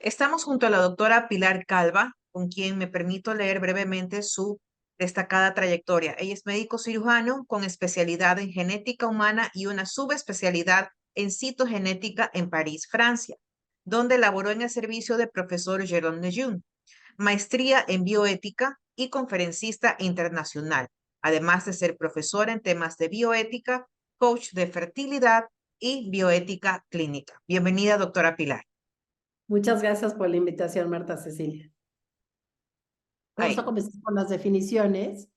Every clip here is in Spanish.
Estamos junto a la doctora Pilar Calva, con quien me permito leer brevemente su destacada trayectoria. Ella es médico cirujano con especialidad en genética humana y una subespecialidad en citogenética en París, Francia, donde laboró en el servicio del profesor Jérôme Lejeune, maestría en bioética y conferencista internacional, además de ser profesora en temas de bioética, coach de fertilidad y bioética clínica. Bienvenida, doctora Pilar. Muchas gracias por la invitación, Marta Cecilia. Vamos a Ahí. comenzar con las definiciones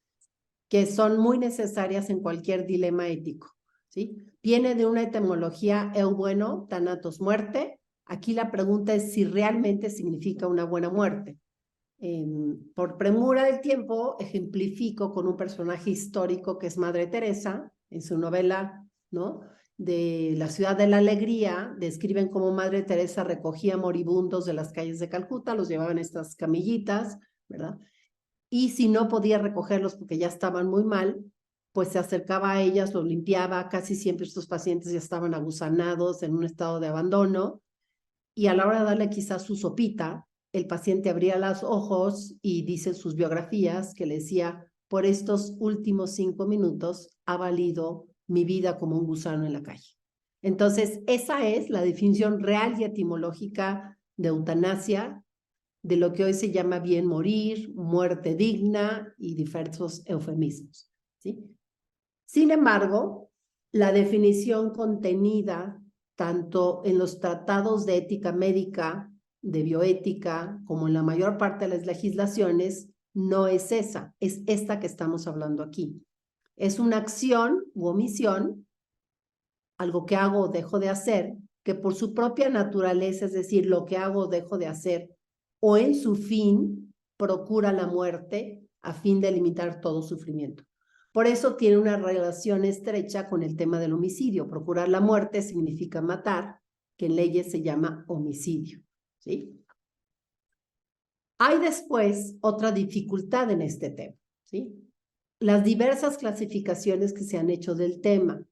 que son muy necesarias en cualquier dilema ético, ¿sí? Viene de una etimología eu bueno, thanatos muerte. Aquí la pregunta es si realmente significa una buena muerte. Por premura del tiempo, ejemplifico con un personaje histórico que es Madre Teresa, en su novela, ¿no?, de La ciudad de la alegría, describen cómo Madre Teresa recogía moribundos de las calles de Calcuta, los llevaban en estas camillitas, ¿verdad? Y si no podía recogerlos porque ya estaban muy mal, pues se acercaba a ellas, los limpiaba. Casi siempre estos pacientes ya estaban agusanados, en un estado de abandono, y a la hora de darle quizás su sopita, el paciente abría los ojos y dice sus biografías que le decía: por estos últimos 5 minutos ha valido mi vida como un gusano en la calle. Entonces, esa es la definición real y etimológica de eutanasia, de lo que hoy se llama bien morir, muerte digna y diversos eufemismos, ¿sí? Sin embargo, la definición contenida tanto en los tratados de ética médica, de bioética, como en la mayor parte de las legislaciones, no es esa, es esta que estamos hablando aquí. Es una acción u omisión, algo que hago o dejo de hacer, que por su propia naturaleza, es decir, lo que hago o dejo de hacer, o en su fin, procura la muerte a fin de limitar todo sufrimiento. Por eso tiene una relación estrecha con el tema del homicidio. Procurar la muerte significa matar, que en leyes se llama homicidio, ¿sí? Hay después otra dificultad en este tema, ¿sí? Las diversas clasificaciones que se han hecho del tema.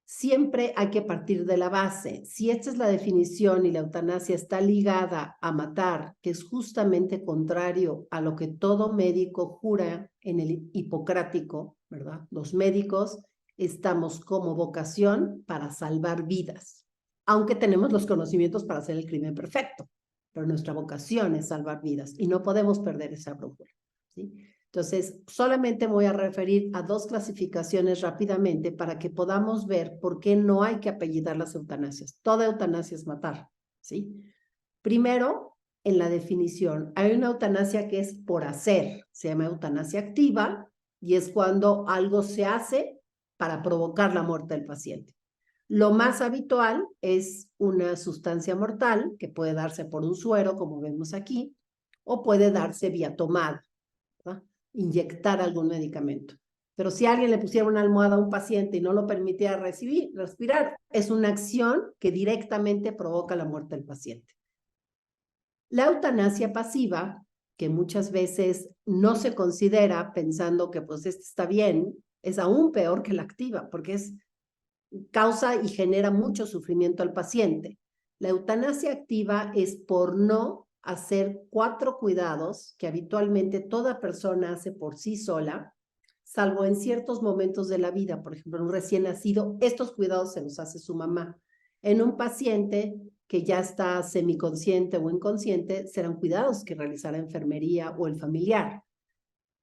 Siempre hay que partir de la base. Si esta es la definición y la eutanasia está ligada a matar, que es justamente contrario a lo que todo médico jura en el hipocrático, ¿verdad? Los médicos estamos como vocación para salvar vidas, aunque tenemos los conocimientos para hacer el crimen perfecto, pero nuestra vocación es salvar vidas y no podemos perder esa brújula, ¿sí? Entonces, solamente voy a referir a 2 clasificaciones rápidamente para que podamos ver por qué no hay que apellidar las eutanasias. Toda eutanasia es matar, ¿sí? Primero, en la definición, hay una eutanasia que es por hacer, se llama eutanasia activa, y es cuando algo se hace para provocar la muerte del paciente. Lo más habitual es una sustancia mortal, que puede darse por un suero, como vemos aquí, o puede darse vía tomada, ¿verdad? Inyectar algún medicamento. Pero si alguien le pusiera una almohada a un paciente y no lo permitiera respirar, es una acción que directamente provoca la muerte del paciente. La eutanasia pasiva, que muchas veces no se considera pensando que pues está bien, es aún peor que la activa, porque es causa y genera mucho sufrimiento al paciente. La eutanasia activa es por no hacer 4 cuidados que habitualmente toda persona hace por sí sola, salvo en ciertos momentos de la vida. Por ejemplo, en un recién nacido, estos cuidados se los hace su mamá. En un paciente que ya está semiconsciente o inconsciente, serán cuidados que realizará enfermería o el familiar.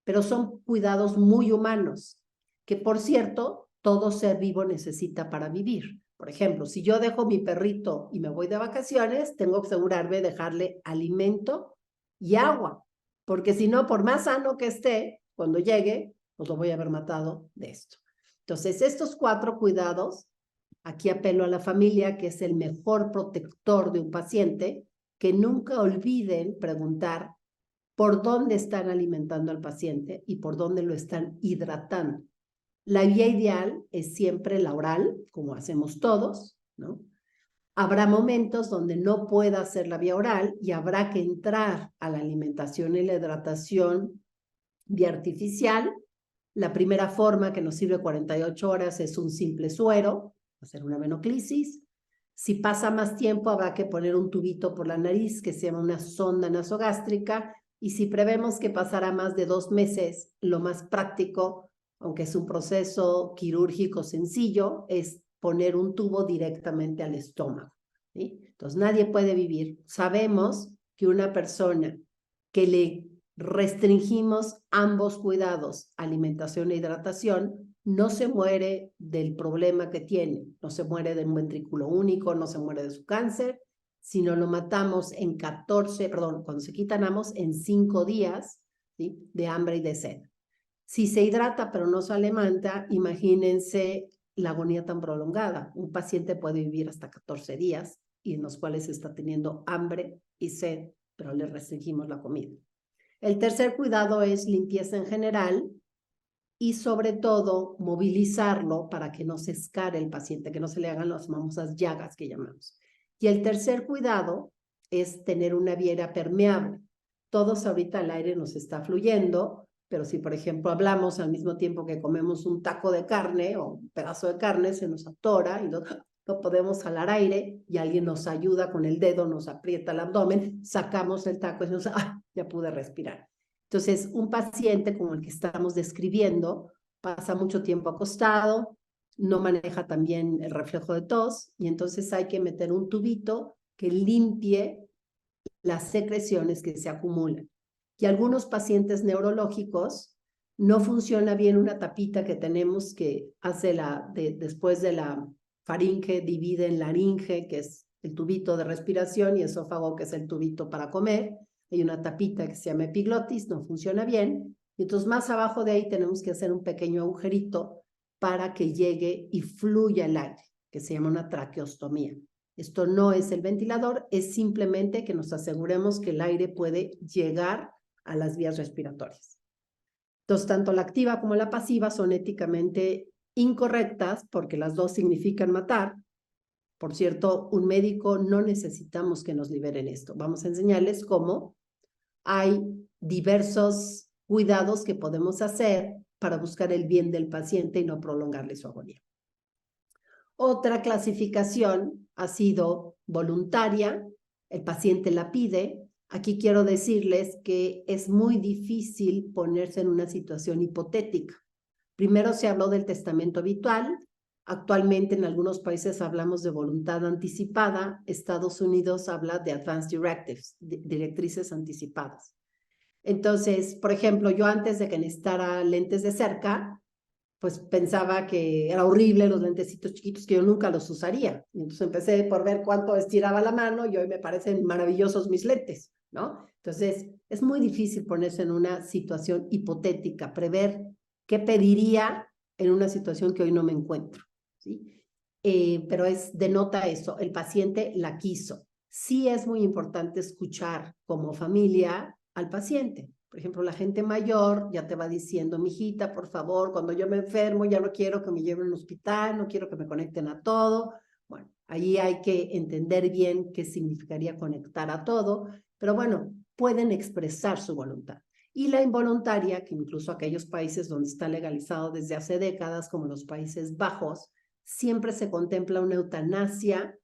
Pero son cuidados muy humanos, que por cierto, todo ser vivo necesita para vivir. Por ejemplo, si yo dejo mi perrito y me voy de vacaciones, tengo que asegurarme de dejarle alimento y agua, porque si no, por más sano que esté, cuando llegue, pues lo voy a haber matado de esto. Entonces, estos 4 cuidados, aquí apelo a la familia, que es el mejor protector de un paciente, que nunca olviden preguntar por dónde están alimentando al paciente y por dónde lo están hidratando. La vía ideal es siempre la oral, como hacemos todos, ¿no? Habrá momentos donde no pueda hacer la vía oral y habrá que entrar a la alimentación y la hidratación vía artificial. La primera forma, que nos sirve 48 horas, es un simple suero, hacer una venoclisis. Si pasa más tiempo, habrá que poner un tubito por la nariz que se llama una sonda nasogástrica. Y si prevemos que pasará más de 2 meses, lo más práctico, aunque es un proceso quirúrgico sencillo, es poner un tubo directamente al estómago, ¿sí? Entonces, nadie puede vivir. Sabemos que una persona que le restringimos ambos cuidados, alimentación e hidratación, no se muere del problema que tiene, no se muere de un ventrículo único, no se muere de su cáncer, sino lo matamos en 14, perdón, cuando se quitan ambos, en 5 días, ¿sí?, de hambre y de sed. Si se hidrata pero no se alimenta, imagínense la agonía tan prolongada. Un paciente puede vivir hasta 14 días y en los cuales está teniendo hambre y sed, pero le restringimos la comida. El tercer cuidado es limpieza en general, y sobre todo movilizarlo para que no se escare el paciente, que no se le hagan las famosas llagas que llamamos. Y el tercer cuidado es tener una viera permeable. Todos ahorita el aire nos está fluyendo, pero si por ejemplo hablamos al mismo tiempo que comemos un taco de carne o un pedazo de carne, se nos atora y no podemos jalar aire y alguien nos ayuda con el dedo, nos aprieta el abdomen, sacamos el taco y nos, ya pude respirar. Entonces, un paciente como el que estamos describiendo pasa mucho tiempo acostado, no maneja también el reflejo de tos y entonces hay que meter un tubito que limpie las secreciones que se acumulan. Y algunos pacientes neurológicos no funciona bien una tapita que tenemos que hace después de la faringe, divide en laringe, que es el tubito de respiración, y esófago, que es el tubito para comer. Hay una tapita que se llama epiglotis, no funciona bien. Y entonces más abajo de ahí tenemos que hacer un pequeño agujerito para que llegue y fluya el aire, que se llama una traqueostomía. Esto no es el ventilador, es simplemente que nos aseguremos que el aire puede llegar a las vías respiratorias. Entonces, tanto la activa como la pasiva son éticamente incorrectas porque las dos significan matar. Por cierto, un médico no necesitamos que nos liberen esto. Vamos a enseñarles cómo hay diversos cuidados que podemos hacer para buscar el bien del paciente y no prolongarle su agonía. Otra clasificación ha sido voluntaria, el paciente la pide. Aquí quiero decirles que es muy difícil ponerse en una situación hipotética. Primero se habló del testamento habitual. Actualmente en algunos países hablamos de voluntad anticipada. Estados Unidos habla de advance directives, directrices anticipadas. Entonces, por ejemplo, yo antes de que necesitara lentes de cerca, pues pensaba que era horrible los lentecitos chiquitos, que yo nunca los usaría. Y entonces empecé por ver cuánto estiraba la mano y hoy me parecen maravillosos mis lentes, ¿no? Entonces, es muy difícil ponerse en una situación hipotética, prever qué pediría en una situación que hoy no me encuentro, ¿sí? Pero denota eso, el paciente la quiso. Sí es muy importante escuchar como familia al paciente. Por ejemplo, la gente mayor ya te va diciendo, mijita, por favor, cuando yo me enfermo, ya no quiero que me lleven al hospital, no quiero que me conecten a todo. Bueno, ahí hay que entender bien qué significaría conectar a todo, pero bueno, pueden expresar su voluntad. Y la involuntaria, que incluso aquellos países donde está legalizado desde hace décadas, como los Países Bajos, siempre se contempla una eutanasia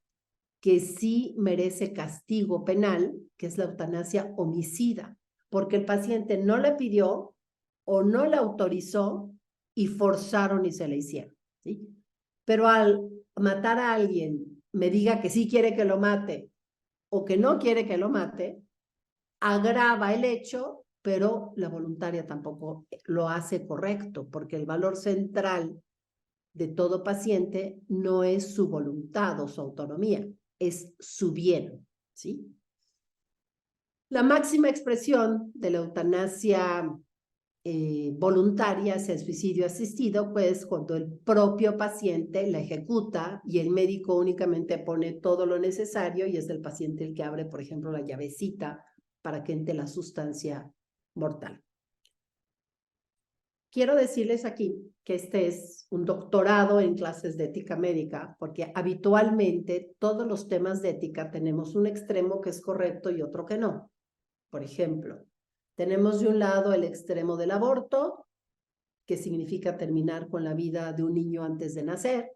que sí merece castigo penal, que es la eutanasia homicida, porque el paciente no le pidió o no la autorizó y forzaron y se le hicieron, ¿sí? Pero al matar a alguien, me diga que sí quiere que lo mate o que no quiere que lo mate, agrava el hecho, pero la voluntaria tampoco lo hace correcto, porque el valor central de todo paciente no es su voluntad o su autonomía, es su bien, ¿sí? La máxima expresión de la eutanasia voluntaria es el suicidio asistido, pues cuando el propio paciente la ejecuta y el médico únicamente pone todo lo necesario y es el paciente el que abre, por ejemplo, la llavecita para que entre la sustancia mortal. Quiero decirles aquí que este es un doctorado en clases de ética médica, porque habitualmente todos los temas de ética tenemos un extremo que es correcto y otro que no. Por ejemplo, tenemos de un lado el extremo del aborto, que significa terminar con la vida de un niño antes de nacer.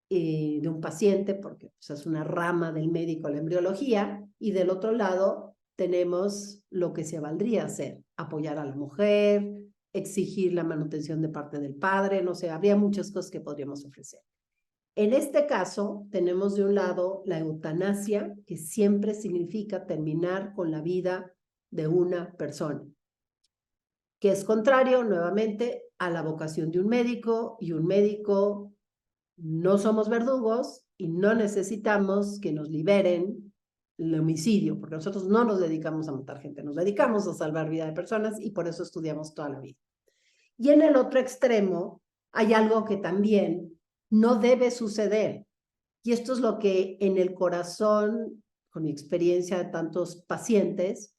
de un paciente, porque pues, es una rama del médico la embriología, y del otro lado tenemos lo que se valdría hacer, apoyar a la mujer, exigir la manutención de parte del padre, no sé, habría muchas cosas que podríamos ofrecer. En este caso, tenemos de un lado la eutanasia, que siempre significa terminar con la vida de una persona, que es contrario nuevamente a la vocación de un médico, y un médico no somos verdugos y no necesitamos que nos liberen el homicidio, porque nosotros no nos dedicamos a matar gente, nos dedicamos a salvar vida de personas y por eso estudiamos toda la vida. Y en el otro extremo hay algo que también no debe suceder, y esto es lo que en el corazón, con mi experiencia de tantos pacientes,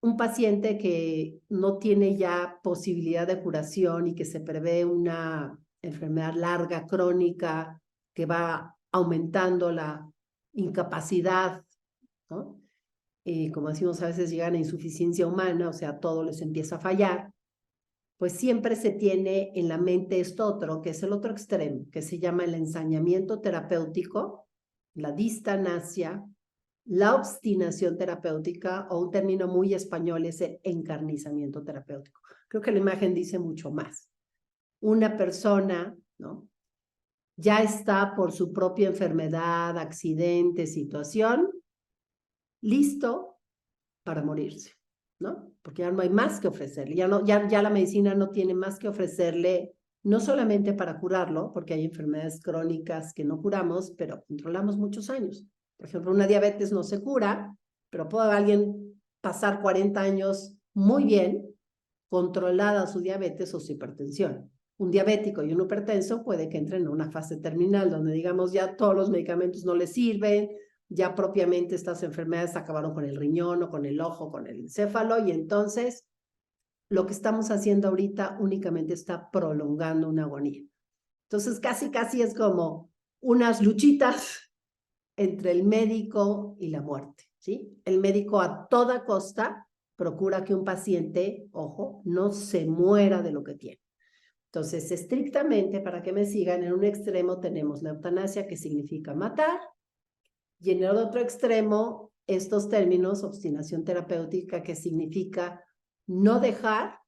un paciente que no tiene ya posibilidad de curación y que se prevé una enfermedad larga, crónica, que va aumentando la incapacidad, ¿no? Como decimos, a veces llegan a insuficiencia humana, o sea, todo les empieza a fallar, pues siempre se tiene en la mente esto otro, que es el otro extremo, que se llama el ensañamiento terapéutico, la distanasia, la obstinación terapéutica, o un término muy español es el encarnizamiento terapéutico. Creo que la imagen dice mucho más. Una persona, ¿no?, ya está por su propia enfermedad, accidente, situación, listo para morirse, ¿no? Porque ya no hay más que ofrecerle, ya la medicina no tiene más que ofrecerle, no solamente para curarlo, porque hay enfermedades crónicas que no curamos, pero controlamos muchos años. Por ejemplo, una diabetes no se cura, pero puede alguien pasar 40 años muy bien controlada su diabetes o su hipertensión. Un diabético y un hipertenso puede que entren en una fase terminal donde, digamos, ya todos los medicamentos no les sirven, ya propiamente estas enfermedades acabaron con el riñón o con el ojo, con el encéfalo, y entonces lo que estamos haciendo ahorita únicamente está prolongando una agonía. Entonces casi es como unas luchitas entre el médico y la muerte, ¿sí? El médico a toda costa procura que un paciente, ojo, no se muera de lo que tiene. Entonces, estrictamente, para que me sigan, en un extremo tenemos la eutanasia, que significa matar, y en el otro extremo, estos términos, obstinación terapéutica, que significa no dejar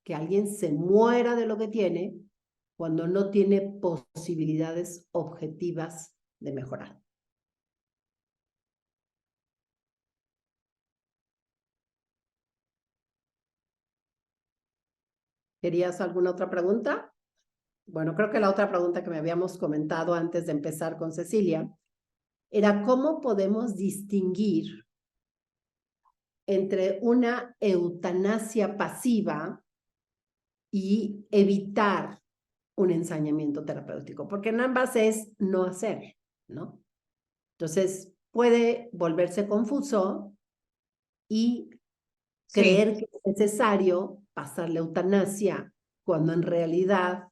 que alguien se muera de lo que tiene cuando no tiene posibilidades objetivas de mejorar. ¿Querías alguna otra pregunta? Bueno, creo que la otra pregunta que me habíamos comentado antes de empezar con Cecilia era cómo podemos distinguir entre una eutanasia pasiva y evitar un ensañamiento terapéutico, porque en ambas es no hacer, ¿no? Entonces, puede volverse confuso y Sí, creer que es necesario pasar la eutanasia, cuando en realidad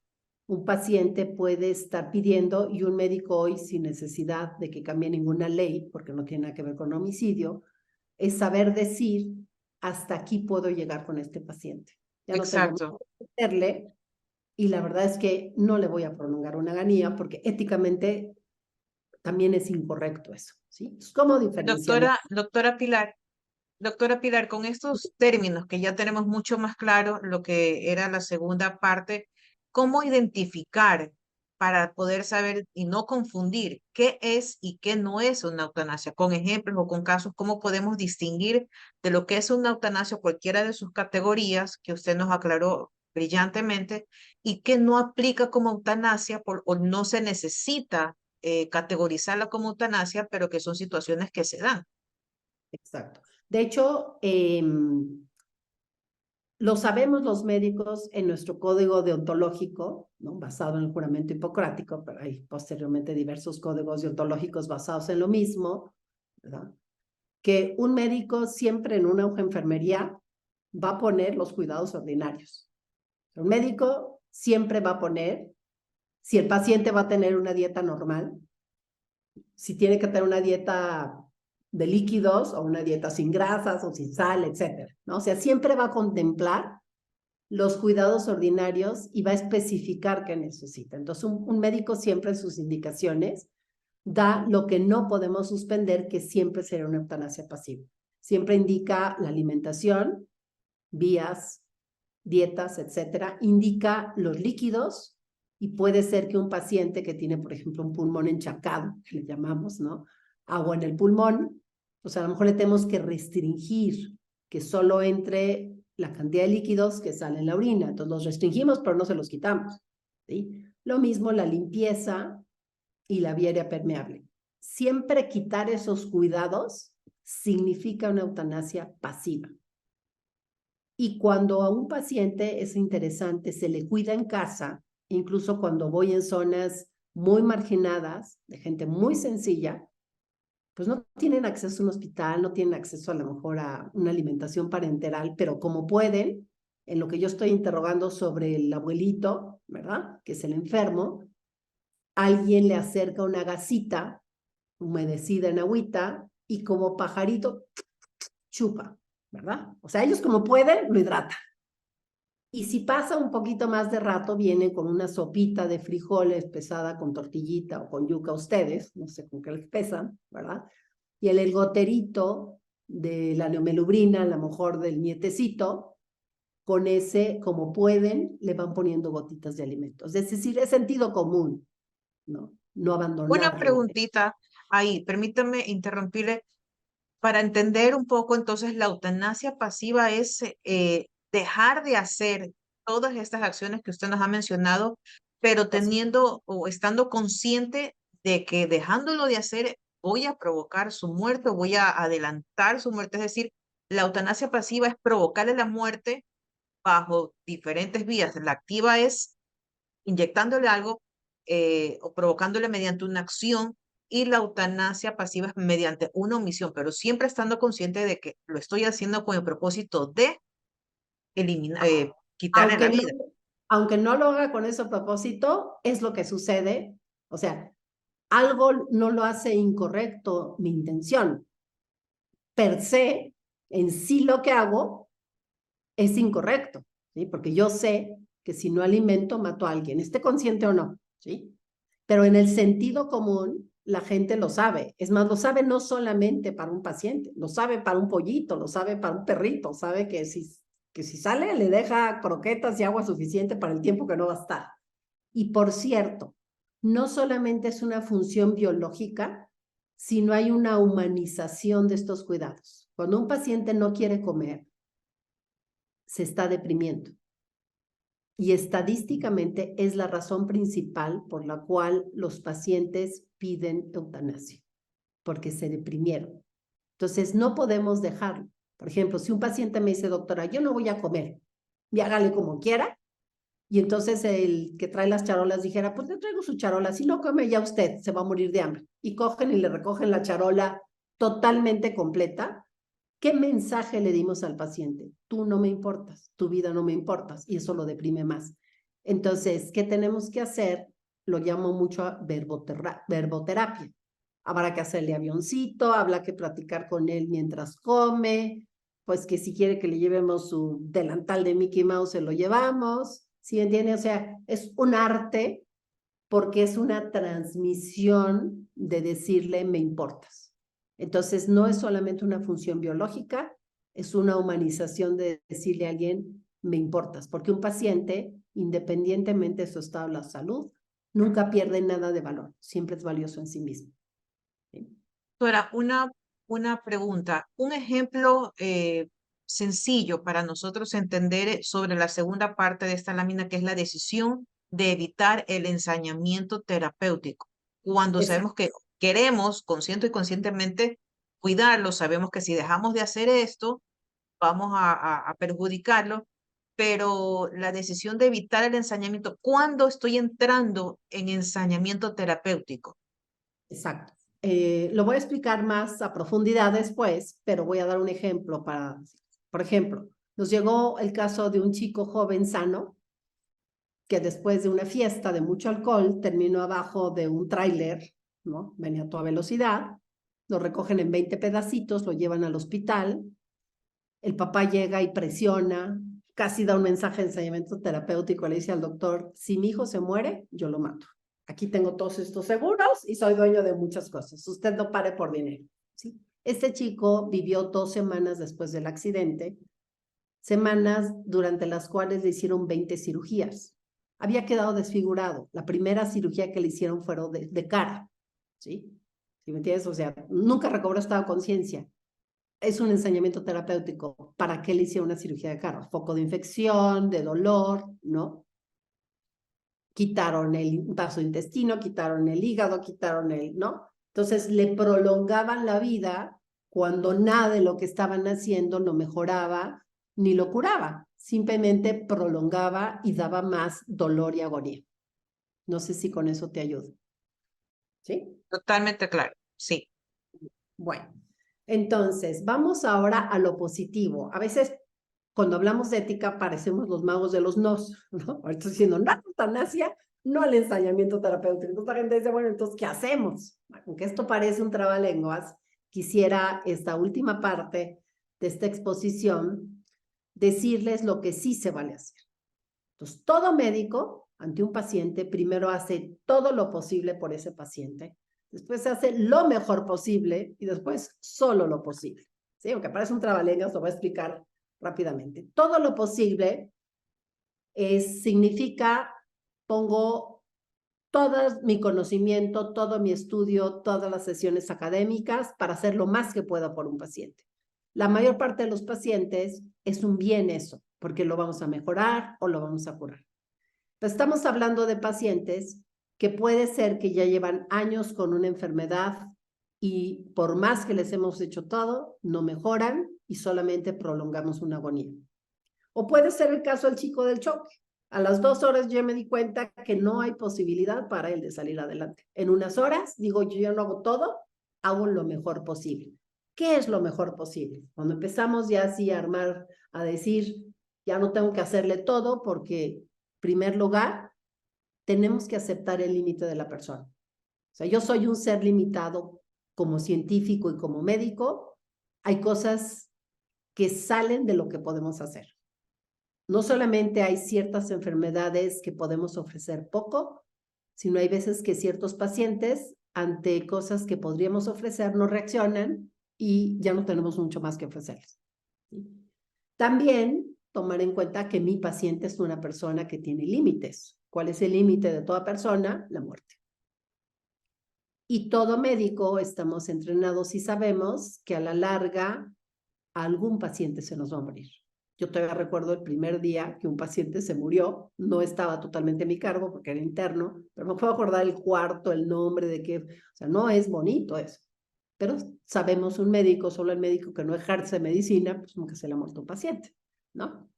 un paciente puede estar pidiendo, y un médico hoy, sin necesidad de que cambie ninguna ley, porque no tiene nada que ver con homicidio, es saber decir, hasta aquí puedo llegar con este paciente. Ya no tengo más exacto. que hacerle, y la verdad es que no le voy a prolongar una agonía, porque éticamente también es incorrecto eso, ¿sí? ¿Cómo diferenciamos? Doctora Pilar, con estos términos que ya tenemos mucho más claro lo que era la segunda parte, ¿cómo identificar para poder saber y no confundir qué es y qué no es una eutanasia? Con ejemplos o con casos, ¿cómo podemos distinguir de lo que es una eutanasia, cualquiera de sus categorías que usted nos aclaró brillantemente, y qué no aplica como eutanasia o no se necesita categorizarla como eutanasia, pero que son situaciones que se dan? Exacto. De hecho, lo sabemos los médicos en nuestro código deontológico, ¿no?, basado en el juramento hipocrático, pero hay posteriormente diversos códigos deontológicos basados en lo mismo, ¿verdad? Que un médico siempre en una enfermería va a poner los cuidados ordinarios. Un médico siempre va a poner si el paciente va a tener una dieta normal, si tiene que tener una dieta de líquidos o una dieta sin grasas o sin sal, etcétera, ¿no? O sea, siempre va a contemplar los cuidados ordinarios y va a especificar qué necesita. Entonces, un médico siempre en sus indicaciones da lo que no podemos suspender, que siempre será una eutanasia pasiva. Siempre indica la alimentación, vías, dietas, etcétera, indica los líquidos y puede ser que un paciente que tiene, por ejemplo, un pulmón encharcado, que le llamamos, ¿no? Agua en el pulmón, pues a lo mejor le tenemos que restringir que solo entre la cantidad de líquidos que sale en la orina. Entonces los restringimos, pero no se los quitamos, ¿sí? Lo mismo la limpieza y la vía aérea permeable. Siempre quitar esos cuidados significa una eutanasia pasiva. Y cuando a un paciente es interesante, se le cuida en casa, incluso cuando voy en zonas muy marginadas, de gente muy sencilla, pues no tienen acceso a un hospital, no tienen acceso a lo mejor a una alimentación parenteral, pero como pueden, en lo que yo estoy interrogando sobre el abuelito, ¿verdad? Que es el enfermo, alguien le acerca una gasita humedecida en agüita y como pajarito chupa, ¿verdad? O sea, ellos como pueden, lo hidratan. Y si pasa un poquito más de rato, vienen con una sopita de frijoles pesada con tortillita o con yuca ustedes, no sé con qué les pesan, ¿verdad? Y el goterito de la neomelubrina, a lo mejor del nietecito, con ese, como pueden, le van poniendo gotitas de alimentos. Es decir, es sentido común, ¿no? No Una abandonarlo. preguntita ahí, permítame interrumpirle para entender un poco, entonces la eutanasia pasiva es dejar de hacer todas estas acciones que usted nos ha mencionado, pero teniendo o estando consciente de que dejándolo de hacer voy a provocar su muerte o voy a adelantar su muerte. Es decir, la eutanasia pasiva es provocarle la muerte bajo diferentes vías. La activa es inyectándole algo o provocándole mediante una acción, y la eutanasia pasiva es mediante una omisión, pero siempre estando consciente de que lo estoy haciendo con el propósito de eliminar, quitarle la Aunque no, vida. aunque no lo haga con ese propósito, es lo que sucede. O sea, algo no lo hace incorrecto mi intención. Per se, en sí lo que hago es incorrecto, ¿sí? Porque yo sé que si no alimento, mato a alguien, esté consciente o no, ¿sí? Pero en el sentido común, la gente lo sabe. Es más, lo sabe no solamente para un paciente, lo sabe para un pollito, lo sabe para un perrito, sabe que si sale le deja croquetas y agua suficiente para el tiempo que no va a estar. Y por cierto, no solamente es una función biológica, sino hay una humanización de estos cuidados. Cuando un paciente no quiere comer, se está deprimiendo. Y estadísticamente es la razón principal por la cual los pacientes piden eutanasia, porque se deprimieron. Entonces, no podemos dejarlo. Por ejemplo, si un paciente me dice, doctora, yo no voy a comer, y hágale como quiera, y entonces el que trae las charolas dijera, pues le traigo su charola, si no come ya usted, se va a morir de hambre. Y cogen y le recogen la charola totalmente completa. ¿Qué mensaje le dimos al paciente? Tú no me importas, tu vida no me importas, y eso lo deprime más. Entonces, ¿qué tenemos que hacer? Lo llamo mucho a verboterapia. Habrá que hacerle avioncito, habrá que platicar con él mientras come, pues que si quiere que le llevemos su delantal de Mickey Mouse, se lo llevamos, ¿sí entiende? O sea, es un arte porque es una transmisión de decirle me importas. Entonces, no es solamente una función biológica, es una humanización de decirle a alguien me importas, porque un paciente, independientemente de su estado de la salud, nunca pierde nada de valor, siempre es valioso en sí mismo. Doctora, una pregunta, un ejemplo sencillo para nosotros entender sobre la segunda parte de esta lámina, que es la decisión de evitar el ensañamiento terapéutico. Cuando Exacto. sabemos que queremos, consciente y conscientemente, cuidarlo, sabemos que si dejamos de hacer esto, vamos a perjudicarlo, pero la decisión de evitar el ensañamiento, ¿cuándo estoy entrando en ensañamiento terapéutico? Exacto. Lo voy a explicar más a profundidad después, pero voy a dar un ejemplo para, por ejemplo, nos llegó el caso de un chico joven sano que después de una fiesta de mucho alcohol terminó abajo de un tráiler, ¿no? Venía a toda velocidad, lo recogen en 20 pedacitos, lo llevan al hospital, el papá llega y presiona casi da un mensaje de ensañamiento terapéutico, le dice al doctor, si mi hijo se muere, yo lo mato. Aquí tengo todos estos seguros y soy dueño de muchas cosas. Usted no pare por dinero, ¿sí? Este chico vivió 2 semanas después del accidente, semanas durante las cuales le hicieron 20 cirugías. Había quedado desfigurado. La primera cirugía que le hicieron fue de cara, ¿sí? ¿Sí me entiendes? O sea, nunca recobró estado de conciencia. Es un ensañamiento terapéutico. ¿Para qué le hicieron una cirugía de cara? Foco de infección, de dolor, ¿no? Quitaron el vaso intestino, quitaron el hígado, quitaron ¿no? Entonces le prolongaban la vida cuando nada de lo que estaban haciendo lo mejoraba ni lo curaba. Simplemente prolongaba y daba más dolor y agonía. No sé si con eso te ayuda. ¿Sí? Totalmente claro, sí. Bueno, entonces vamos ahora a lo positivo. A veces cuando hablamos de ética parecemos los magos de los nos, ¿no? Ahorita estoy diciendo, no a la eutanasia, no al ensañamiento terapéutico. Entonces la gente dice, bueno, entonces, ¿qué hacemos? Aunque esto parece un trabalenguas, quisiera esta última parte de esta exposición decirles lo que sí se vale hacer. Entonces, todo médico ante un paciente primero hace todo lo posible por ese paciente, después se hace lo mejor posible y después solo lo posible. ¿Sí? Aunque parece un trabalenguas, lo voy a explicar rápidamente. Todo lo posible significa, pongo todo mi conocimiento, todo mi estudio, todas las sesiones académicas para hacer lo más que pueda por un paciente. La mayor parte de los pacientes es un bien eso, porque lo vamos a mejorar o lo vamos a curar. Pero estamos hablando de pacientes que puede ser que ya llevan años con una enfermedad y por más que les hemos hecho todo, no mejoran y solamente prolongamos una agonía. O puede ser el caso del chico del choque. A las 2 horas yo me di cuenta que no hay posibilidad para él de salir adelante. En unas horas, digo, yo ya no hago todo, hago lo mejor posible. ¿Qué es lo mejor posible? Cuando empezamos ya así a armar, a decir, ya no tengo que hacerle todo porque, en primer lugar, tenemos que aceptar el límite de la persona. O sea, yo soy un ser limitado como científico y como médico. Hay cosas que salen de lo que podemos hacer. No solamente hay ciertas enfermedades que podemos ofrecer poco, sino hay veces que ciertos pacientes ante cosas que podríamos ofrecer no reaccionan y ya no tenemos mucho más que ofrecerles. También tomar en cuenta que mi paciente es una persona que tiene límites. ¿Cuál es el límite de toda persona? La muerte. Y todo médico estamos entrenados y sabemos que a la larga a algún paciente se nos va a morir. Yo todavía recuerdo el primer día que un paciente se murió, no estaba totalmente a mi cargo porque era interno, pero me puedo acordar el cuarto, el nombre de qué, o sea, no es bonito eso. Pero sabemos un médico, solo el médico que no ejerce medicina, pues nunca se le ha muerto un paciente, ¿no?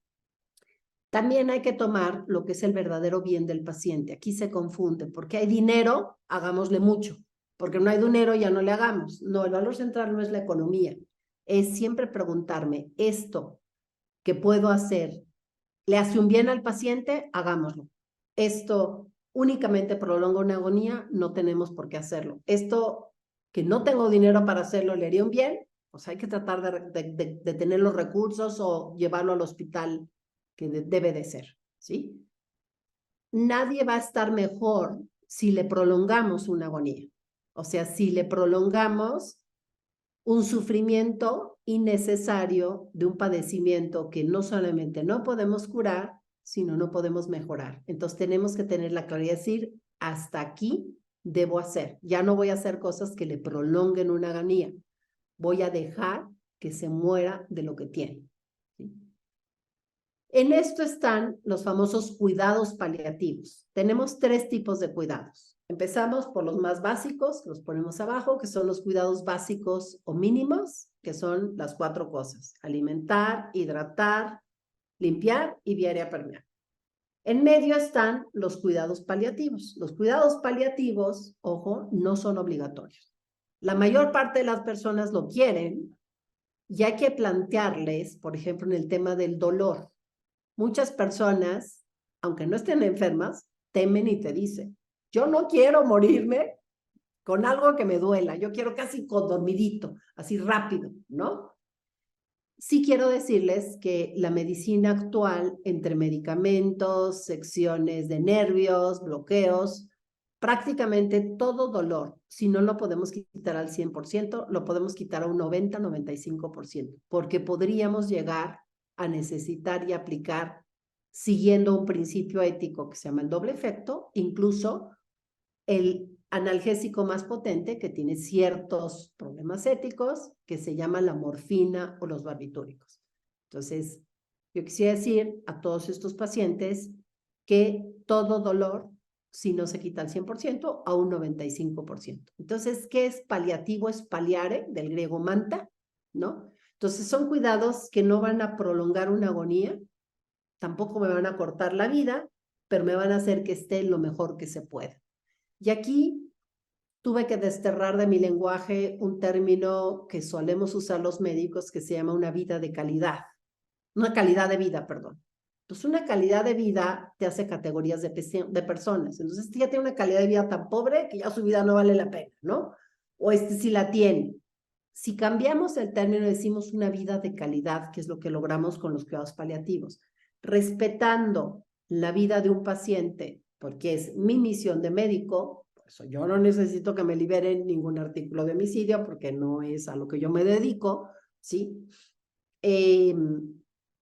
También hay que tomar lo que es el verdadero bien del paciente. Aquí se confunde, porque hay dinero, hagámosle mucho, porque no hay dinero, ya no le hagamos. No, el valor central no es la economía, es siempre preguntarme, ¿esto que puedo hacer le hace un bien al paciente? Hagámoslo. Esto únicamente prolonga una agonía, no tenemos por qué hacerlo. Esto que no tengo dinero para hacerlo, ¿le haría un bien? Pues hay que tratar de tener los recursos o llevarlo al hospital que debe de ser, ¿sí? Nadie va a estar mejor si le prolongamos una agonía. O sea, si le prolongamos un sufrimiento innecesario de un padecimiento que no solamente no podemos curar, sino no podemos mejorar. Entonces tenemos que tener la claridad de decir, hasta aquí debo hacer. Ya no voy a hacer cosas que le prolonguen una agonía. Voy a dejar que se muera de lo que tiene. ¿Sí? En esto están los famosos cuidados paliativos. Tenemos 3 tipos de cuidados. Empezamos por los más básicos, los ponemos abajo, que son los cuidados básicos o mínimos, que son las 4 cosas: alimentar, hidratar, limpiar y diaria permear. En medio están los cuidados paliativos. Los cuidados paliativos, ojo, no son obligatorios. La mayor parte de las personas lo quieren y hay que plantearles, por ejemplo, en el tema del dolor. Muchas personas, aunque no estén enfermas, temen y te dicen, yo no quiero morirme con algo que me duela, yo quiero casi con dormidito, así rápido, ¿no? Sí quiero decirles que la medicina actual, entre medicamentos, secciones de nervios, bloqueos, prácticamente todo dolor, si no lo podemos quitar al 100%, lo podemos quitar a un 90-95%, porque podríamos llegar a necesitar y aplicar, siguiendo un principio ético que se llama el doble efecto, incluso el analgésico más potente que tiene ciertos problemas éticos, que se llama la morfina o los barbitúricos. Entonces, yo quisiera decir a todos estos pacientes que todo dolor, si no se quita al 100%, a un 95%. Entonces, ¿qué es paliativo? Es paliare, del griego manta, ¿no? Entonces, son cuidados que no van a prolongar una agonía, tampoco me van a cortar la vida, pero me van a hacer que esté lo mejor que se pueda. Y aquí tuve que desterrar de mi lenguaje un término que solemos usar los médicos que se llama una vida de calidad, una calidad de vida, perdón. Entonces, una calidad de vida te hace categorías de personas. Entonces, ya tiene una calidad de vida tan pobre que ya su vida no vale la pena, ¿no? O si la tiene. Si cambiamos el término, decimos una vida de calidad, que es lo que logramos con los cuidados paliativos, respetando la vida de un paciente, porque es mi misión de médico. Por eso yo no necesito que me liberen ningún artículo de homicidio, porque no es a lo que yo me dedico, ¿sí?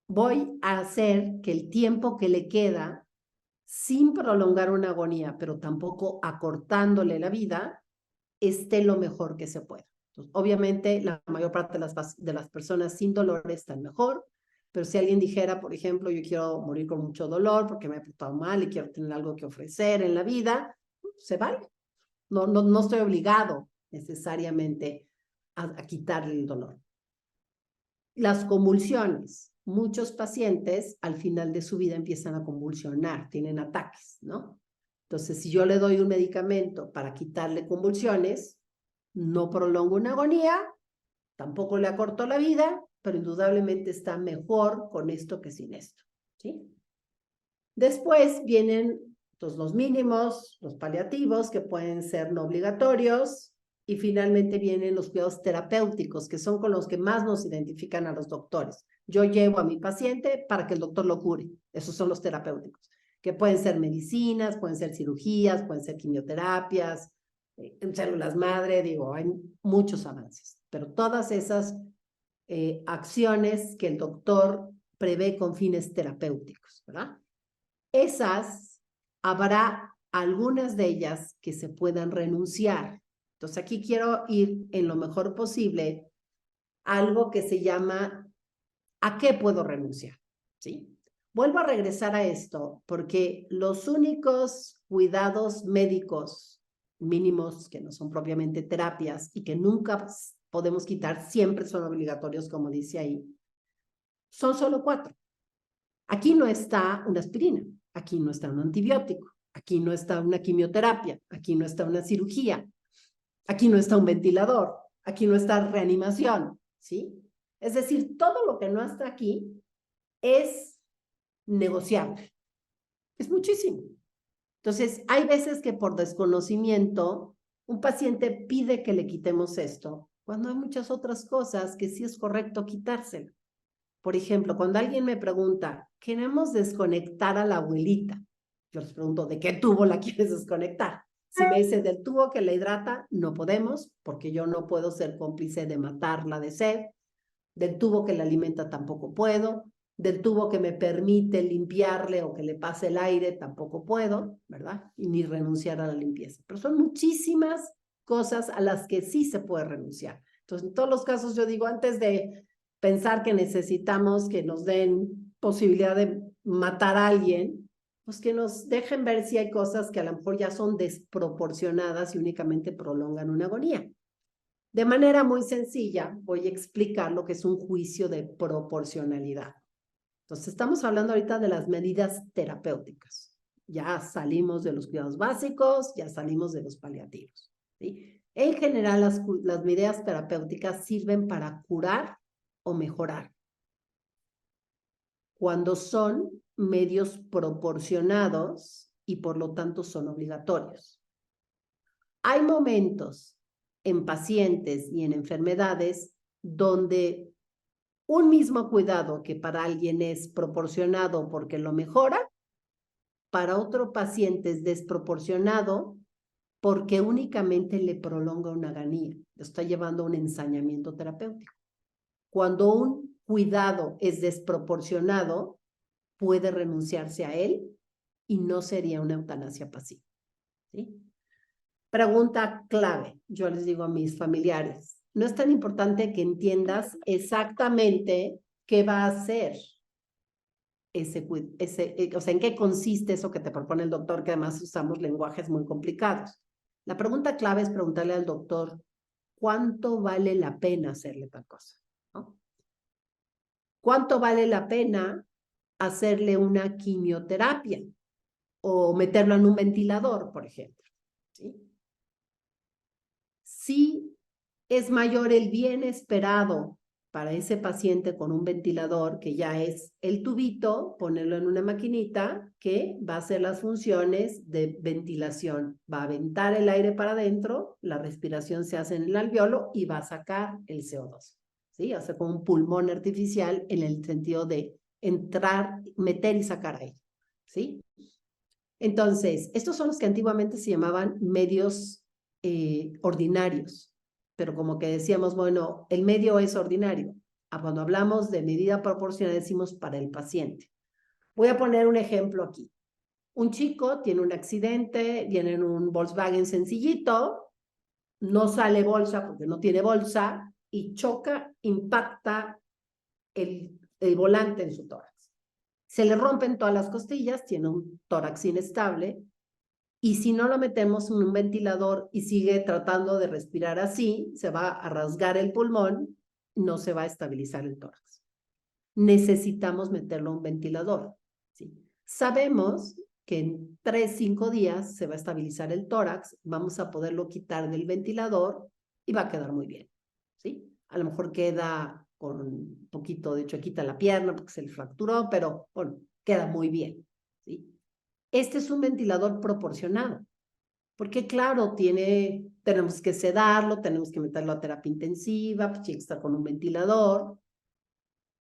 Voy a hacer que el tiempo que le queda, sin prolongar una agonía, pero tampoco acortándole la vida, esté lo mejor que se pueda. Entonces, obviamente, la mayor parte de las personas sin dolor están mejor, pero si alguien dijera, por ejemplo, yo quiero morir con mucho dolor porque me he portado mal y quiero tener algo que ofrecer en la vida, se vale. No estoy obligado necesariamente a quitarle el dolor. Las convulsiones. Muchos pacientes al final de su vida empiezan a convulsionar, tienen ataques, ¿no? Entonces, si yo le doy un medicamento para quitarle convulsiones, no prolongo una agonía, tampoco le acorto la vida, pero indudablemente está mejor con esto que sin esto, ¿sí? Después vienen los mínimos, los paliativos, que pueden ser no obligatorios, y finalmente vienen los cuidados terapéuticos, que son con los que más nos identifican a los doctores. Yo llevo a mi paciente para que el doctor lo cure. Esos son los terapéuticos, que pueden ser medicinas, pueden ser cirugías, pueden ser quimioterapias, células madre, digo, hay muchos avances, pero todas esas acciones que el doctor prevé con fines terapéuticos, ¿verdad? Esas, habrá algunas de ellas que se puedan renunciar. Entonces, aquí quiero ir en lo mejor posible a algo que se llama ¿a qué puedo renunciar? ¿Sí? Vuelvo a regresar a esto porque los únicos cuidados médicos mínimos, que no son propiamente terapias y que nunca podemos quitar, siempre son obligatorios, como dice ahí, son solo 4. Aquí no está una aspirina, aquí no está un antibiótico, aquí no está una quimioterapia, aquí no está una cirugía, aquí no está un ventilador, aquí no está reanimación, ¿sí? Es decir, todo lo que no está aquí es negociable. Es muchísimo. Entonces, hay veces que por desconocimiento un paciente pide que le quitemos esto, cuando hay muchas otras cosas que sí es correcto quitárselo. Por ejemplo, cuando alguien me pregunta, queremos desconectar a la abuelita, yo les pregunto, ¿de qué tubo la quieres desconectar? Si me dice del tubo que la hidrata, no podemos, porque yo no puedo ser cómplice de matarla de sed. Del tubo que la alimenta tampoco puedo. Del tubo que me permite limpiarle o que le pase el aire tampoco puedo, ¿verdad? Y ni renunciar a la limpieza. Pero son muchísimas cosas a las que sí se puede renunciar. Entonces, en todos los casos yo digo, antes de pensar que necesitamos que nos den posibilidad de matar a alguien, pues que nos dejen ver si hay cosas que a lo mejor ya son desproporcionadas y únicamente prolongan una agonía. De manera muy sencilla, voy a explicar lo que es un juicio de proporcionalidad. Entonces, estamos hablando ahorita de las medidas terapéuticas. Ya salimos de los cuidados básicos, ya salimos de los paliativos, ¿sí? En general, las medidas terapéuticas sirven para curar o mejorar cuando son medios proporcionados y por lo tanto son obligatorios. Hay momentos en pacientes y en enfermedades donde Un mismo cuidado que para alguien es proporcionado porque lo mejora, para otro paciente es desproporcionado porque únicamente le prolonga una agonía, lo está llevando a un ensañamiento terapéutico. Cuando un cuidado es desproporcionado, puede renunciarse a él y no sería una eutanasia pasiva, ¿sí? Pregunta clave, yo les digo a mis familiares, no es tan importante que entiendas exactamente qué va a hacer o sea, en qué consiste eso que te propone el doctor, que además usamos lenguajes muy complicados. La pregunta clave es preguntarle al doctor, ¿cuánto vale la pena hacerle tal cosa? ¿No? ¿Cuánto vale la pena hacerle una quimioterapia o meterlo en un ventilador, por ejemplo? ¿Sí? Si es mayor el bien esperado para ese paciente con un ventilador, que ya es el tubito, ponerlo en una maquinita que va a hacer las funciones de ventilación. Va a aventar el aire para adentro, la respiración se hace en el alveolo y va a sacar el CO2. ¿Sí? Hace como un pulmón artificial en el sentido de entrar, meter y sacar aire. ¿Sí? Entonces, estos son los que antiguamente se llamaban medios ordinarios, pero como que decíamos, bueno, el medio es ordinario. Cuando hablamos de medida proporcional decimos para el paciente. Voy a poner un ejemplo aquí. Un chico tiene un accidente, viene en un Volkswagen sencillito, no sale bolsa porque no tiene bolsa y choca, impacta el volante en su tórax. Se le rompen todas las costillas, tiene un tórax inestable. Y si no lo metemos en un ventilador y sigue tratando de respirar así, se va a rasgar el pulmón, no se va a estabilizar el tórax. Necesitamos meterlo a un ventilador. ¿Sí? Sabemos que en 3-5 días se va a estabilizar el tórax, vamos a poderlo quitar del ventilador y va a quedar muy bien. ¿Sí? A lo mejor queda con un poquito de choquita la pierna porque se le fracturó, pero bueno, queda muy bien. ¿Sí? Este es un ventilador proporcionado, porque claro, tenemos que sedarlo, tenemos que meterlo a terapia intensiva, pues tiene que estar con un ventilador,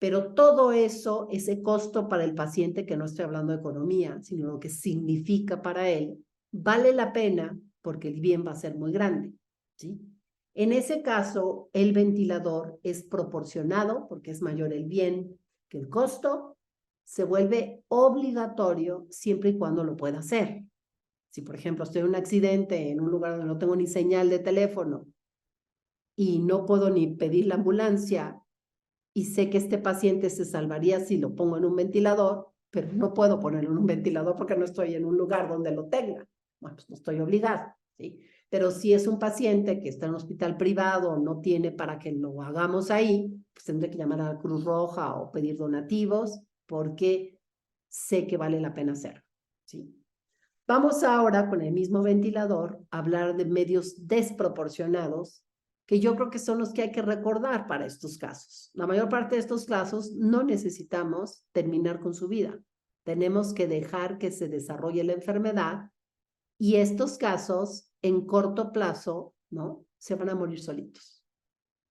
pero todo eso, ese costo para el paciente, que no estoy hablando de economía, sino lo que significa para él, vale la pena porque el bien va a ser muy grande, ¿sí? En ese caso, el ventilador es proporcionado, porque es mayor el bien que el costo, se vuelve obligatorio siempre y cuando lo pueda hacer. Si, por ejemplo, estoy en un accidente en un lugar donde no tengo ni señal de teléfono y no puedo ni pedir la ambulancia y sé que este paciente se salvaría si lo pongo en un ventilador, pero no puedo ponerlo en un ventilador porque no estoy en un lugar donde lo tenga. Bueno, pues no estoy obligada, ¿sí? Pero si es un paciente que está en un hospital privado, no tiene para que lo hagamos ahí, pues tendré que llamar a la Cruz Roja o pedir donativos porque sé que vale la pena hacerlo, ¿sí? Vamos ahora con el mismo ventilador a hablar de medios desproporcionados, que yo creo que son los que hay que recordar para estos casos. La mayor parte de estos casos no necesitamos terminar con su vida. Tenemos que dejar que se desarrolle la enfermedad y estos casos en corto plazo, ¿no? Se van a morir solitos,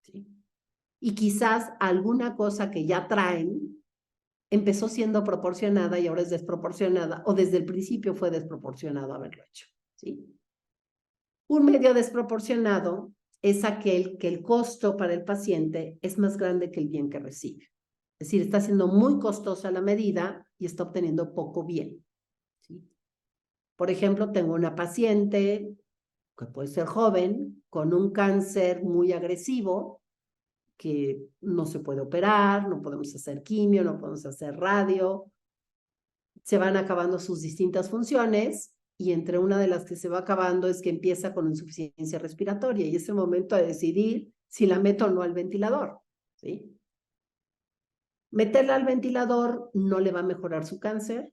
¿sí? Y quizás alguna cosa que ya traen empezó siendo proporcionada y ahora es desproporcionada, o desde el principio fue desproporcionado haberlo hecho, ¿sí? Un medio desproporcionado es aquel que el costo para el paciente es más grande que el bien que recibe. Es decir, está siendo muy costosa la medida y está obteniendo poco bien, ¿sí? Por ejemplo, tengo una paciente que puede ser joven, con un cáncer muy agresivo, que no se puede operar, no podemos hacer quimio, no podemos hacer radio, se van acabando sus distintas funciones y entre una de las que se va acabando es que empieza con insuficiencia respiratoria y es el momento de decidir si la meto o no al ventilador, ¿sí? Meterla al ventilador no le va a mejorar su cáncer,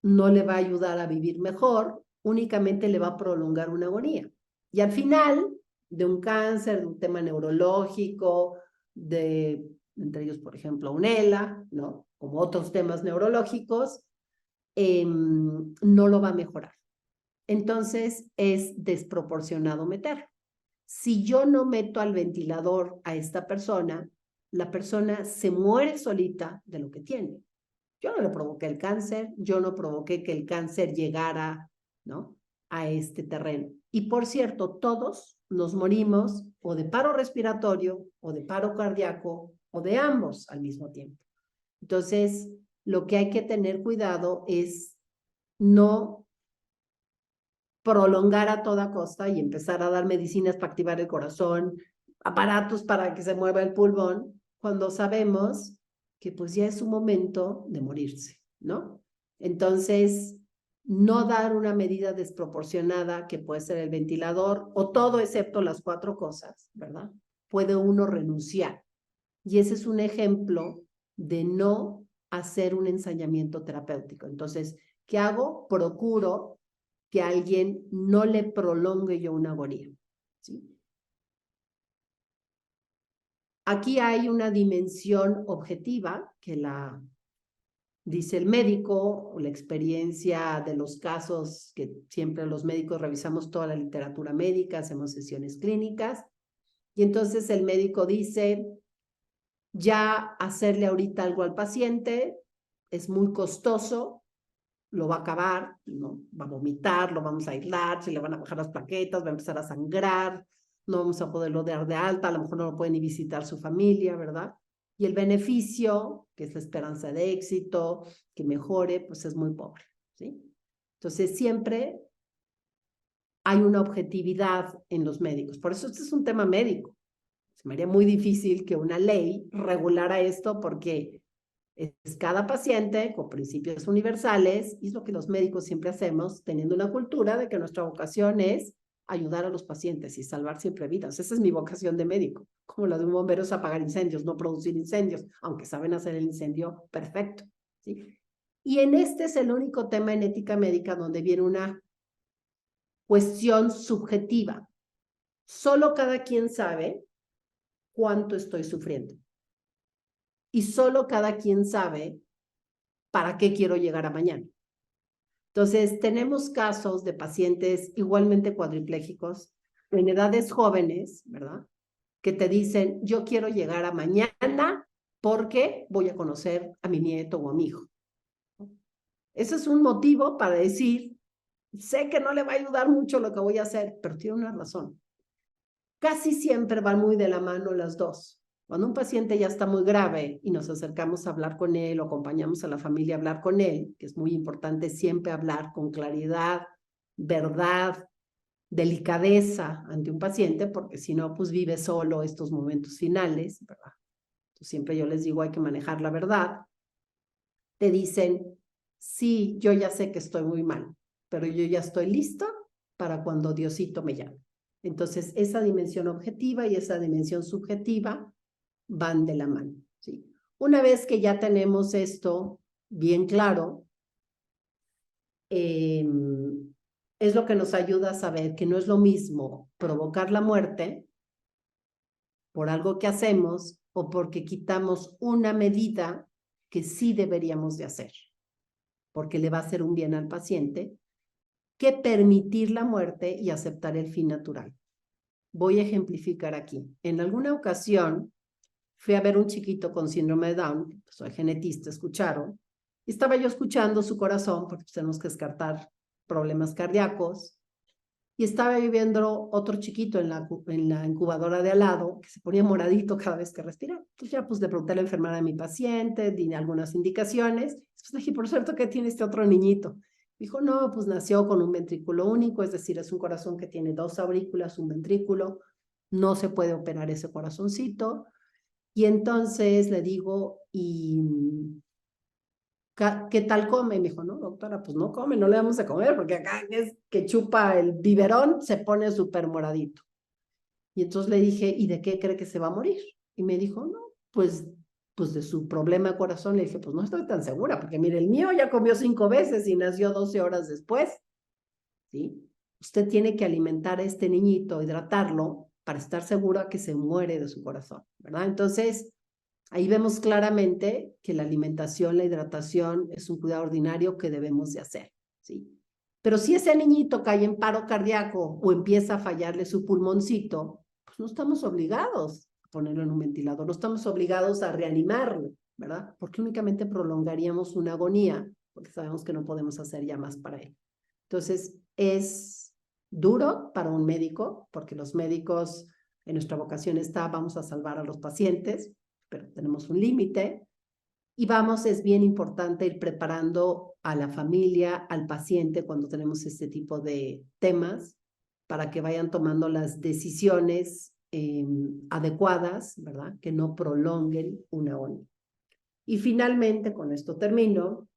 no le va a ayudar a vivir mejor, únicamente le va a prolongar una agonía. Y al final de un cáncer, de un tema neurológico, entre ellos, por ejemplo, un ELA, ¿no? Como otros temas neurológicos, no lo va a mejorar. Entonces es desproporcionado meter. Si yo no meto al ventilador a esta persona, la persona se muere solita de lo que tiene. Yo no le provoqué el cáncer, yo no provoqué que el cáncer llegara, ¿no?, a este terreno. Y por cierto, todos nos morimos o de paro respiratorio o de paro cardíaco o de ambos al mismo tiempo. Entonces, lo que hay que tener cuidado es no prolongar a toda costa y empezar a dar medicinas para activar el corazón, aparatos para que se mueva el pulmón, cuando sabemos que pues ya es su momento de morirse, ¿no? Entonces, no dar una medida desproporcionada, que puede ser el ventilador, o todo excepto las 4 cosas, ¿verdad? Puede uno renunciar. Y ese es un ejemplo de no hacer un ensañamiento terapéutico. Entonces, ¿qué hago? Procuro que a alguien no le prolongue yo una agonía, ¿sí? Aquí hay una dimensión objetiva que la dice el médico, o la experiencia de los casos que siempre los médicos revisamos toda la literatura médica, hacemos sesiones clínicas, y entonces el médico dice, ya hacerle ahorita algo al paciente es muy costoso, lo va a acabar, ¿no? Va a vomitar, lo vamos a aislar, se le van a bajar las plaquetas, va a empezar a sangrar, no vamos a poderlo dar de alta, a lo mejor no lo puede ni visitar su familia, ¿verdad? Y el beneficio, que es la esperanza de éxito, que mejore, pues es muy pobre, ¿sí? Entonces siempre hay una objetividad en los médicos. Por eso este es un tema médico. Se me haría muy difícil que una ley regulara esto porque es cada paciente con principios universales, y es lo que los médicos siempre hacemos, teniendo una cultura de que nuestra vocación es ayudar a los pacientes y salvar siempre vidas. Esa es mi vocación de médico, como la de un bombero es apagar incendios, no producir incendios, aunque saben hacer el incendio perfecto, ¿sí? Y en este es el único tema en ética médica donde viene una cuestión subjetiva. Solo cada quien sabe cuánto estoy sufriendo. Y solo cada quien sabe para qué quiero llegar a mañana. Entonces, tenemos casos de pacientes igualmente cuadriplégicos en edades jóvenes, ¿verdad?, que te dicen, yo quiero llegar a mañana porque voy a conocer a mi nieto o a mi hijo. Ese es un motivo para decir, sé que no le va a ayudar mucho lo que voy a hacer, pero tiene una razón. Casi siempre van muy de la mano las dos. Cuando un paciente ya está muy grave y nos acercamos a hablar con él o acompañamos a la familia a hablar con él, que es muy importante siempre hablar con claridad, verdad, delicadeza ante un paciente, porque si no, pues vive solo estos momentos finales, ¿verdad? Entonces, siempre yo les digo, hay que manejar la verdad. Te dicen, sí, yo ya sé que estoy muy mal, pero yo ya estoy lista para cuando Diosito me llame. Entonces, esa dimensión objetiva y esa dimensión subjetiva van de la mano, ¿sí? Una vez que ya tenemos esto bien claro, es lo que nos ayuda a saber que no es lo mismo provocar la muerte por algo que hacemos o porque quitamos una medida que sí deberíamos de hacer, porque le va a hacer un bien al paciente, que permitir la muerte y aceptar el fin natural. Voy a ejemplificar aquí. En alguna ocasión fui a ver un chiquito con síndrome de Down, soy genetista, escucharon, y estaba yo escuchando su corazón, porque tenemos que descartar problemas cardíacos, y estaba viviendo otro chiquito en la incubadora de al lado, que se ponía moradito cada vez que respiraba. Entonces ya pues le pregunté a la enfermera de mi paciente, di algunas indicaciones, pues le dije, por cierto, ¿qué tiene este otro niñito? Dijo, no, pues nació con un ventrículo único, es decir, es un corazón que tiene 2 aurículas, un ventrículo, no se puede operar ese corazoncito. Y entonces le digo, ¿y qué tal come? Y me dijo, no, doctora, pues no come, no le vamos a comer, porque acá es que chupa el biberón, se pone súper moradito. Y entonces le dije, ¿y de qué cree que se va a morir? Y me dijo, no, pues de su problema de corazón. Le dije, pues no estoy tan segura, porque mire, el mío ya comió 5 veces y nació 12 horas después, ¿sí? Usted tiene que alimentar a este niñito, hidratarlo, para estar segura que se muere de su corazón, ¿verdad? Entonces, ahí vemos claramente que la alimentación, la hidratación es un cuidado ordinario que debemos de hacer, ¿sí? Pero si ese niñito cae en paro cardíaco o empieza a fallarle su pulmoncito, pues no estamos obligados ponerlo en un ventilador, no estamos obligados a reanimarlo, ¿verdad? Porque únicamente prolongaríamos una agonía, porque sabemos que no podemos hacer ya más para él. Entonces, es duro para un médico, porque los médicos en nuestra vocación está, vamos a salvar a los pacientes, pero tenemos un límite. Y es bien importante ir preparando a la familia, al paciente, cuando tenemos este tipo de temas, para que vayan tomando las decisiones adecuadas, ¿verdad? Que no prolonguen una agonía. Y finalmente, con esto termino,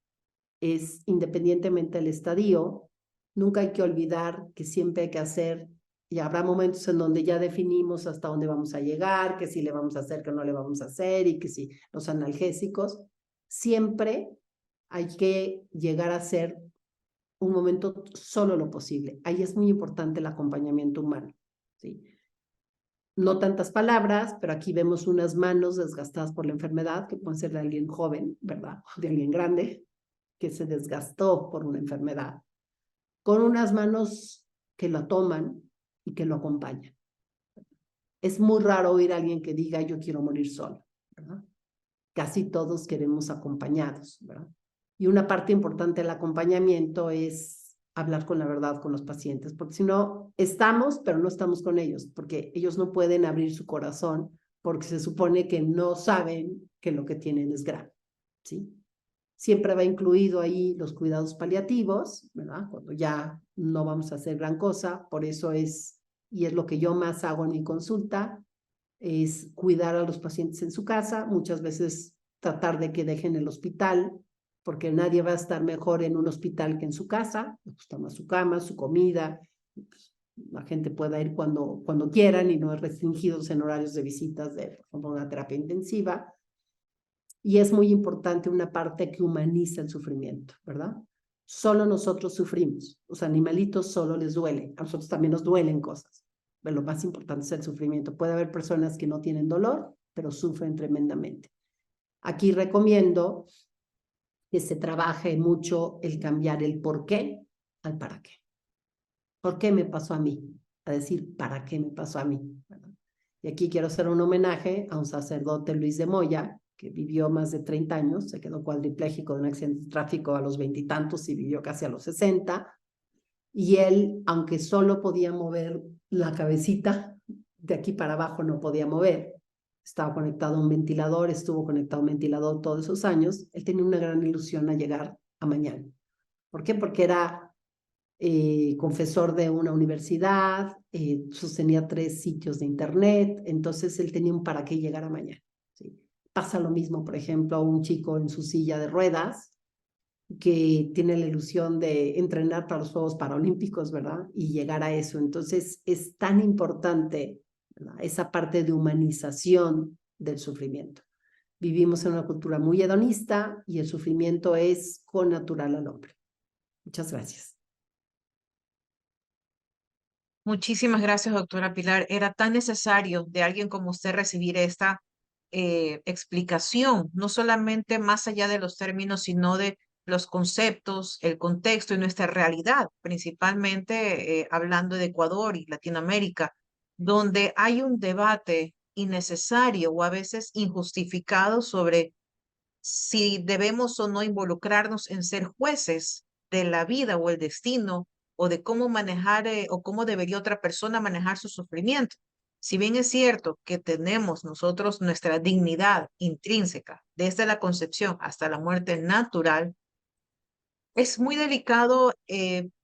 es independientemente del estadio, nunca hay que olvidar que siempre hay que hacer, y habrá momentos en donde ya definimos hasta dónde vamos a llegar, que si le vamos a hacer, que no le vamos a hacer, y que si los analgésicos, siempre hay que llegar a ser un momento solo lo posible. Ahí es muy importante el acompañamiento humano, ¿sí? No tantas palabras, pero aquí vemos unas manos desgastadas por la enfermedad, que pueden ser de alguien joven, ¿verdad? O de alguien grande, que se desgastó por una enfermedad, con unas manos que lo toman y que lo acompañan. Es muy raro oír a alguien que diga, yo quiero morir solo, ¿verdad? Casi todos queremos acompañados, ¿verdad? Y una parte importante del acompañamiento es hablar con la verdad con los pacientes, porque si no, estamos, pero no estamos con ellos, porque ellos no pueden abrir su corazón, porque se supone que no saben que lo que tienen es grave, ¿sí? Siempre va incluido ahí los cuidados paliativos, ¿verdad? Cuando ya no vamos a hacer gran cosa, por eso es, y es lo que yo más hago en mi consulta, es cuidar a los pacientes en su casa, muchas veces tratar de que dejen el hospital, porque nadie va a estar mejor en un hospital que en su casa, le gusta más su cama, su comida, pues, la gente pueda ir cuando quieran y no es restringidos en horarios de visitas de, por ejemplo, una terapia intensiva. Y es muy importante una parte que humaniza el sufrimiento, ¿verdad? Solo nosotros sufrimos, los animalitos solo les duele, a nosotros también nos duelen cosas, pero lo más importante es el sufrimiento. Puede haber personas que no tienen dolor, pero sufren tremendamente. Aquí recomiendo que se trabaje mucho el cambiar el por qué al para qué. ¿Por qué me pasó a mí? A decir, ¿para qué me pasó a mí? ¿Verdad? Y aquí quiero hacer un homenaje a un sacerdote, Luis de Moya, que vivió más de 30 años, se quedó cuadripléjico de un accidente de tráfico a los 20 y tantos y vivió casi a los 60. Y él, aunque solo podía mover la cabecita, de aquí para abajo no podía mover, estaba conectado a un ventilador, estuvo conectado a un ventilador todos esos años, él tenía una gran ilusión a llegar a mañana. ¿Por qué? Porque era confesor de una universidad, sostenía 3 sitios de internet, entonces él tenía un para qué llegar a mañana. ¿Sí? Pasa lo mismo, por ejemplo, a un chico en su silla de ruedas que tiene la ilusión de entrenar para los Juegos Paralímpicos, ¿verdad? Y llegar a eso. Entonces es tan importante, ¿verdad?, esa parte de humanización del sufrimiento. Vivimos en una cultura muy hedonista y el sufrimiento es connatural al hombre. Muchas gracias. Muchísimas gracias, doctora Pilar. Era tan necesario de alguien como usted recibir esta explicación, no solamente más allá de los términos, sino de los conceptos, el contexto y nuestra realidad, principalmente hablando de Ecuador y Latinoamérica, donde hay un debate innecesario o a veces injustificado sobre si debemos o no involucrarnos en ser jueces de la vida o el destino o de cómo manejar o cómo debería otra persona manejar su sufrimiento. Si bien es cierto que tenemos nosotros nuestra dignidad intrínseca desde la concepción hasta la muerte natural, es muy delicado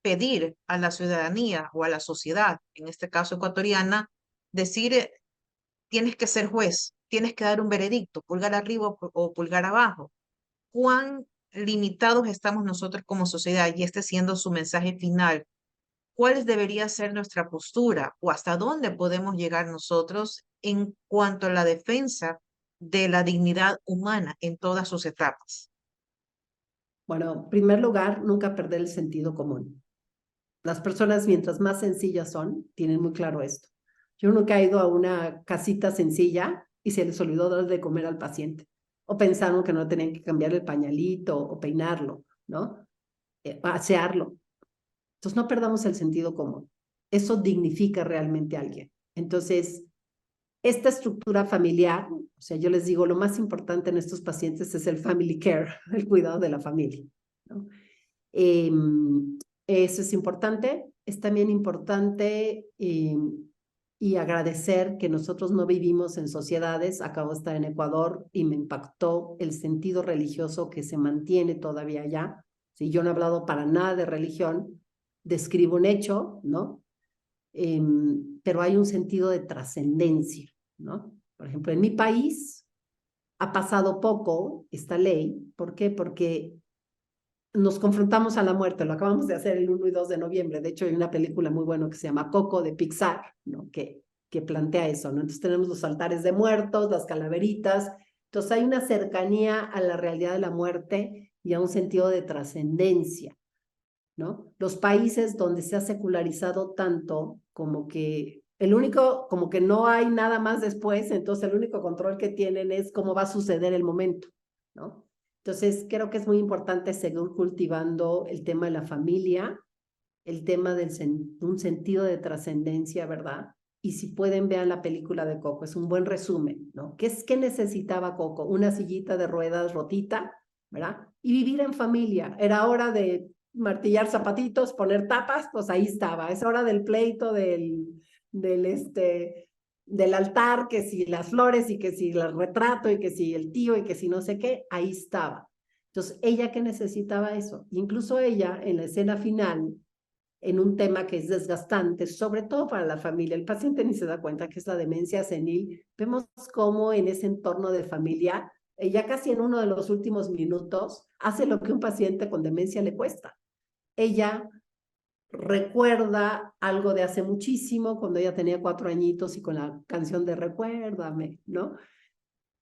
pedir a la ciudadanía o a la sociedad, en este caso ecuatoriana, decir tienes que ser juez, tienes que dar un veredicto, pulgar arriba o pulgar abajo. ¿Cuán limitados estamos nosotros como sociedad? Y este siendo su mensaje final, ¿cuál debería ser nuestra postura o hasta dónde podemos llegar nosotros en cuanto a la defensa de la dignidad humana en todas sus etapas? Bueno, en primer lugar, nunca perder el sentido común. Las personas, mientras más sencillas son, tienen muy claro esto. Yo nunca he ido a una casita sencilla y se les olvidó dar de comer al paciente. O pensaron que no tenían que cambiar el pañalito o peinarlo, ¿no? Asearlo. Entonces, no perdamos el sentido común. Eso dignifica realmente a alguien. Entonces, esta estructura familiar, o sea, yo les digo, lo más importante en estos pacientes es el family care, el cuidado de la familia, ¿no? Eso es importante. Es también importante y agradecer que nosotros no vivimos en sociedades. Acabo de estar en Ecuador y me impactó el sentido religioso que se mantiene todavía allá. ¿Sí? Yo no he hablado para nada de religión, describo un hecho, ¿no? Pero hay un sentido de trascendencia, ¿no? Por ejemplo, en mi país ha pasado poco esta ley. ¿Por qué? Porque nos confrontamos a la muerte, lo acabamos de hacer el 1 y 2 de noviembre. De hecho, hay una película muy buena que se llama Coco de Pixar, ¿no? Que plantea eso, ¿no? Entonces tenemos los altares de muertos, las calaveritas. Entonces hay una cercanía a la realidad de la muerte y a un sentido de trascendencia, ¿no? Los países donde se ha secularizado tanto como que como que no hay nada más después, entonces el único control que tienen es cómo va a suceder el momento, ¿no? Entonces creo que es muy importante seguir cultivando el tema de la familia, el tema de un sentido de trascendencia, ¿verdad? Y si pueden, vean la película de Coco, es un buen resumen, ¿no? ¿Qué necesitaba Coco? Una sillita de ruedas rotita, ¿verdad? Y vivir en familia. Era hora de martillar zapatitos, poner tapas, pues ahí estaba. Es hora del pleito, del altar, que si las flores y que si el retrato y que si el tío y que si no sé qué, ahí estaba. Entonces, ella que necesitaba eso, incluso ella en la escena final, en un tema que es desgastante, sobre todo para la familia. El paciente ni se da cuenta que es la demencia senil. Vemos cómo en ese entorno de familia, ella casi en uno de los últimos minutos hace lo que un paciente con demencia le cuesta. Ella recuerda algo de hace muchísimo, cuando ella tenía 4 añitos y con la canción de Recuérdame, ¿no?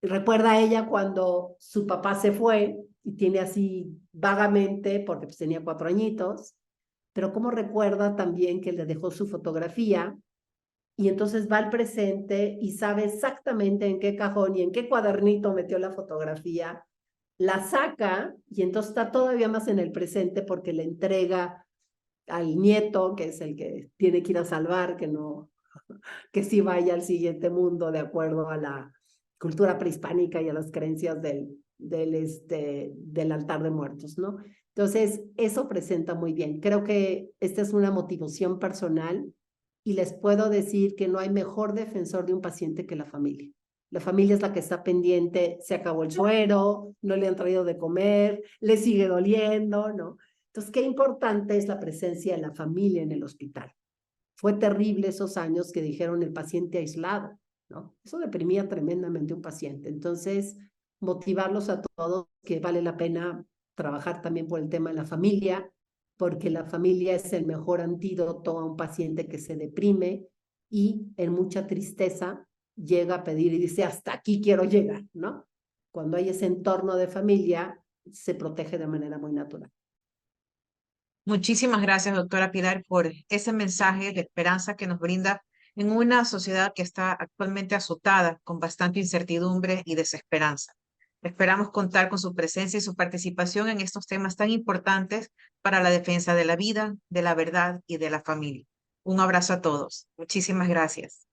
Recuerda a ella cuando su papá se fue y tiene así vagamente, porque pues tenía 4 añitos, pero cómo recuerda también que le dejó su fotografía y entonces va al presente y sabe exactamente en qué cajón y en qué cuadernito metió la fotografía, la saca y entonces está todavía más en el presente porque le entrega al nieto, que es el que tiene que ir a salvar, que no, que sí vaya al siguiente mundo de acuerdo a la cultura prehispánica y a las creencias del altar de muertos, ¿no? Entonces, eso presenta muy bien. Creo que esta es una motivación personal y les puedo decir que no hay mejor defensor de un paciente que la familia. La familia es la que está pendiente, se acabó el suero, no le han traído de comer, le sigue doliendo, ¿no? Entonces, qué importante es la presencia de la familia en el hospital. Fue terrible esos años que dijeron el paciente aislado, ¿no? Eso deprimía tremendamente a un paciente. Entonces, motivarlos a todos que vale la pena trabajar también por el tema de la familia, porque la familia es el mejor antídoto a un paciente que se deprime y en mucha tristeza llega a pedir y dice, hasta aquí quiero llegar, ¿no? Cuando hay ese entorno de familia, se protege de manera muy natural. Muchísimas gracias, doctora Pilar, por ese mensaje de esperanza que nos brinda en una sociedad que está actualmente azotada con bastante incertidumbre y desesperanza. Esperamos contar con su presencia y su participación en estos temas tan importantes para la defensa de la vida, de la verdad y de la familia. Un abrazo a todos. Muchísimas gracias.